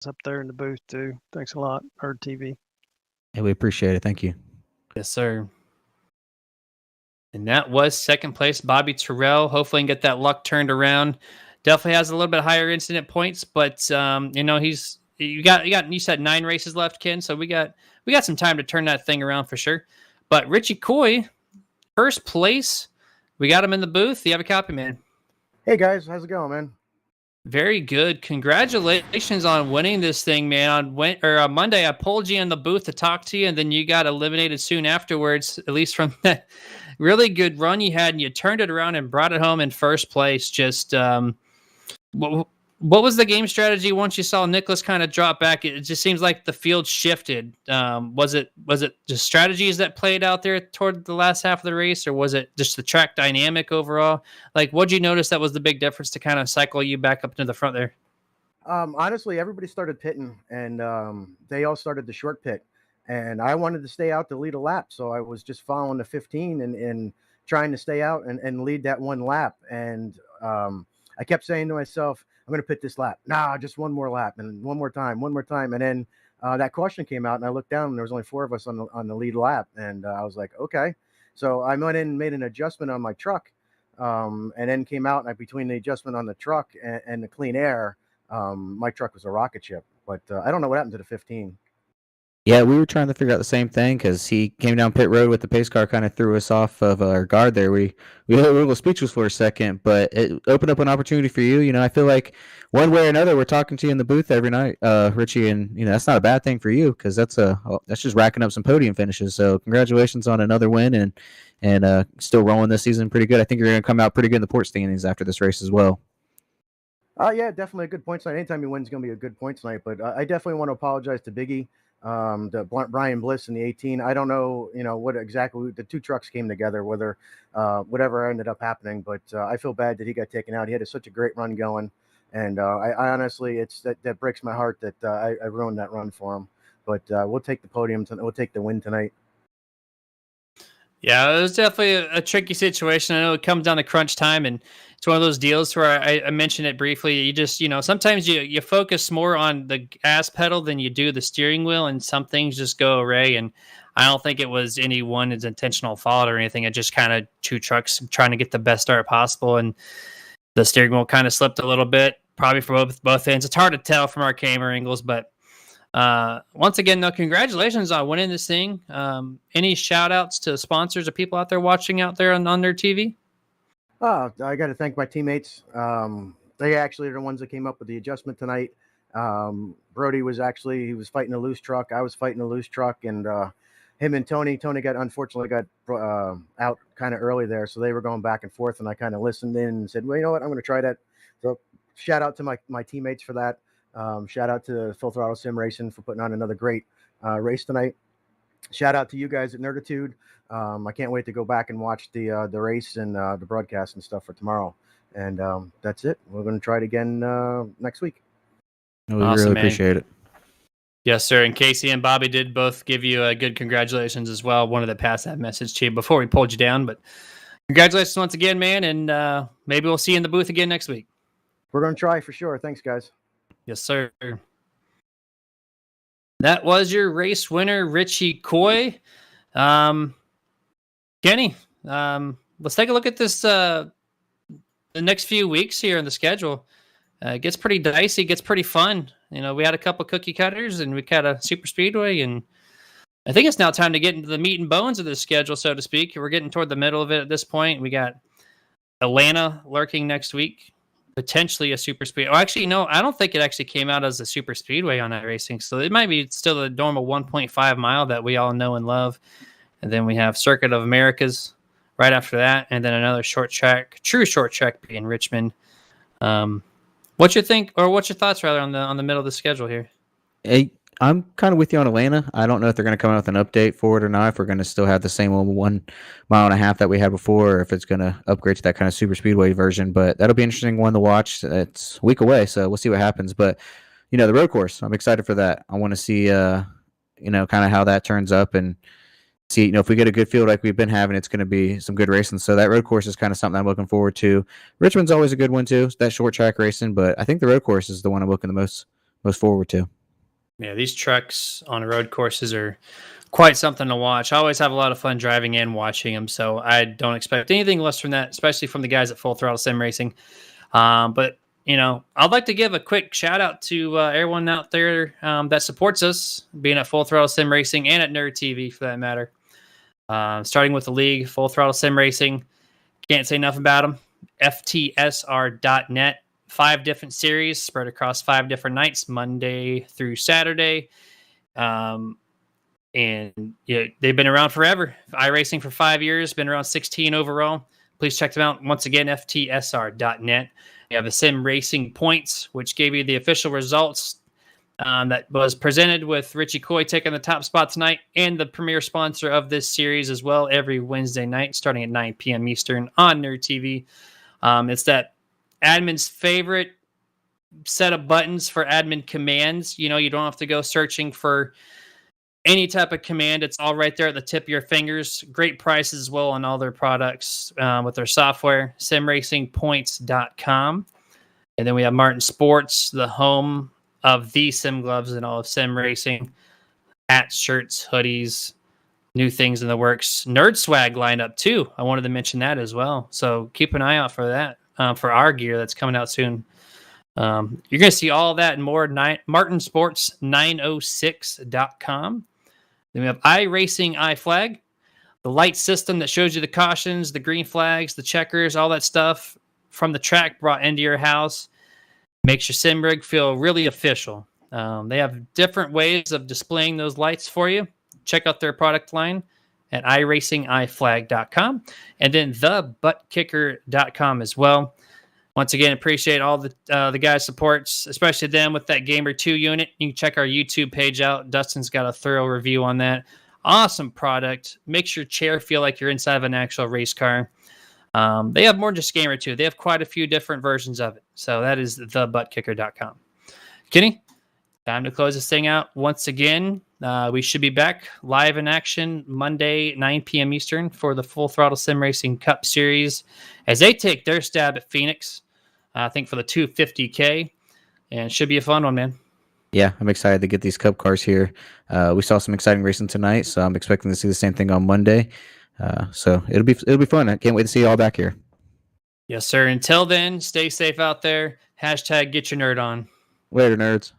up there in the booth too. Thanks a lot, Herd TV. Hey, we appreciate it. Thank you. Yes, sir. And that was second place, Bobby Terrell. Hopefully, he can get that luck turned around. Definitely has a little bit higher incident points, but you said 9 races left, Ken. So we got some time to turn that thing around for sure. But Richie Coy, first place. We got him in the booth. You have a copy, man. Hey guys, how's it going, man? Very good. Congratulations on winning this thing, man. On Monday, I pulled you in the booth to talk to you, and then you got eliminated soon afterwards, at least from that really good run you had, and you turned it around and brought it home in first place. Just what was the game strategy once you saw Nicholas kind of drop back? It just seems like the field shifted. Was it just strategies that played out there toward the last half of the race, or was it just the track dynamic overall? Like, what'd you notice that was the big difference to kind of cycle you back up into the front there? Honestly, everybody started pitting, and they all started the short pit. And I wanted to stay out to lead a lap, so I was just following the 15 and trying to stay out and lead that one lap. And I kept saying to myself, I'm going to pit this lap. Nah, just one more lap and one more time. And then that caution came out, and I looked down, and there was only 4 of us on the lead lap. And I was like, okay. So I went in and made an adjustment on my truck, and then came out, and between the adjustment on the truck and the clean air, my truck was a rocket ship. But I don't know what happened to the 15. Yeah, we were trying to figure out the same thing because he came down pit road with the pace car, kind of threw us off of our guard there. We were a little speechless for a second, but it opened up an opportunity for you. You know, I feel like one way or another, we're talking to you in the booth every night, Richie, and you know that's not a bad thing for you because that's just racking up some podium finishes. So congratulations on another win and still rolling this season pretty good. I think you're going to come out pretty good in the port standings after this race as well. Yeah, definitely a good points night. Anytime you win is going to be a good points night. But I definitely want to apologize to Biggie. The Brian Bliss in the 18. I don't know, what exactly the 2 trucks came together, whether whatever ended up happening, but I feel bad that he got taken out. He had such a great run going, and I honestly, that breaks my heart that I ruined that run for him. But we'll take the podium. We'll take the win tonight. Yeah, it was definitely a tricky situation. I know it comes down to crunch time, and it's one of those deals where I mentioned it briefly. You just, sometimes you focus more on the gas pedal than you do the steering wheel, and some things just go awry. And I don't think it was anyone's intentional fault or anything. It just kind of 2 trucks trying to get the best start possible, and the steering wheel kind of slipped a little bit, probably for both ends. It's hard to tell from our camera angles, but once again, though, congratulations on winning this thing. Any shout outs to sponsors or people out there watching out there on their TV? I got to thank my teammates. They actually are the ones that came up with the adjustment tonight. Brody was fighting a loose truck. I was fighting a loose truck, and him and Tony unfortunately got out kind of early there. So they were going back and forth, and I kind of listened in and said, well, you know what? I'm going to try that. So shout out to my teammates for that. Shout out to Full Throttle Sim Racing for putting on another great race tonight. Shout out to you guys at Nerditude. I can't wait to go back and watch the race and the broadcast and stuff for tomorrow. And that's it. We're going to try it again next week. We really appreciate it. Yes, sir. And Casey and Bobby did both give you a good congratulations as well. Wanted to pass that message to you before we pulled you down. But congratulations once again, man. And maybe we'll see you in the booth again next week. We're going to try for sure. Thanks, guys. Yes, sir. That was your race winner, Richie Coy. Kenny, let's take a look at this the next few weeks here in the schedule. It gets pretty dicey, gets pretty fun. We had a couple cookie cutters, and we got a super speedway, and I think it's now time to get into the meat and bones of the schedule, so to speak. We're getting toward the middle of it at this point. We got Atlanta lurking next week. Potentially a super speedway. Oh, actually, no, I don't think it actually came out as a super speedway on iRacing. So it might be still the normal 1.5 mile that we all know and love. And then we have Circuit of Americas right after that. And then another true short track being Richmond. What's your thoughts rather on the middle of the schedule here? Hey, I'm kind of with you on Atlanta. I don't know if they're going to come out with an update for it or not, if we're going to still have the same 1.5 miles that we had before, or if it's going to upgrade to that kind of super speedway version. But that'll be an interesting one to watch. It's a week away, so we'll see what happens. But, the road course, I'm excited for that. I want to see, kind of how that turns up and see, if we get a good field like we've been having, it's going to be some good racing. So that road course is kind of something I'm looking forward to. Richmond's always a good one too, that short track racing, but I think the road course is the one I'm looking the most most forward to. Yeah, these trucks on road courses are quite something to watch. I always have a lot of fun driving and watching them, so I don't expect anything less from that, especially from the guys at Full Throttle Sim Racing. But I'd like to give a quick shout out to everyone out there that supports us, being at Full Throttle Sim Racing and at Nerd TV for that matter. Starting with the league, Full Throttle Sim Racing. Can't say enough about them. FTSR.net. 5 different series spread across 5 different nights, Monday through Saturday. And they've been around forever. iRacing for 5 years, been around 16 overall. Please check them out. Once again, FTSR.net. You have the Sim Racing Points, which gave you the official results that was presented with Richie Coy taking the top spot tonight, and the premier sponsor of this series as well, every Wednesday night starting at 9 p.m. Eastern on Nerd TV. It's that admin's favorite set of buttons for admin commands. You don't have to go searching for any type of command. It's all right there at the tip of your fingers. Great prices as well on all their products with their software, simracingpoints.com. And then we have Martin Sports, the home of the sim gloves and all of sim racing, hats, shirts, hoodies, new things in the works. Nerd swag lineup too. I wanted to mention that as well. So keep an eye out for that. For our gear that's coming out soon. You're going to see all that and more at martinsports906.com. Then we have iRacing iFlag, the light system that shows you the cautions, the green flags, the checkers, all that stuff from the track brought into your house. Makes your sim rig feel really official. They have different ways of displaying those lights for you. Check out their product line at iRacingIFlag.com and then thebuttkicker.com as well. Once again, appreciate all the guys' supports, especially them with that Gamer 2 unit. You can check our YouTube page out. Dustin's got a thorough review on that. Awesome product. Makes your chair feel like you're inside of an actual race car. They have more than just Gamer 2. They have quite a few different versions of it. So that is thebuttkicker.com. Kenny, time to close this thing out. Once again, we should be back live in action Monday, 9 p.m. Eastern for the Full Throttle Sim Racing Cup Series as they take their stab at Phoenix, I think for the 250K. And it should be a fun one, man. Yeah, I'm excited to get these Cup cars here. We saw some exciting racing tonight, so I'm expecting to see the same thing on Monday. So it'll be fun. I can't wait to see you all back here. Yes, sir. Until then, stay safe out there. # get your nerd on. Later, nerds.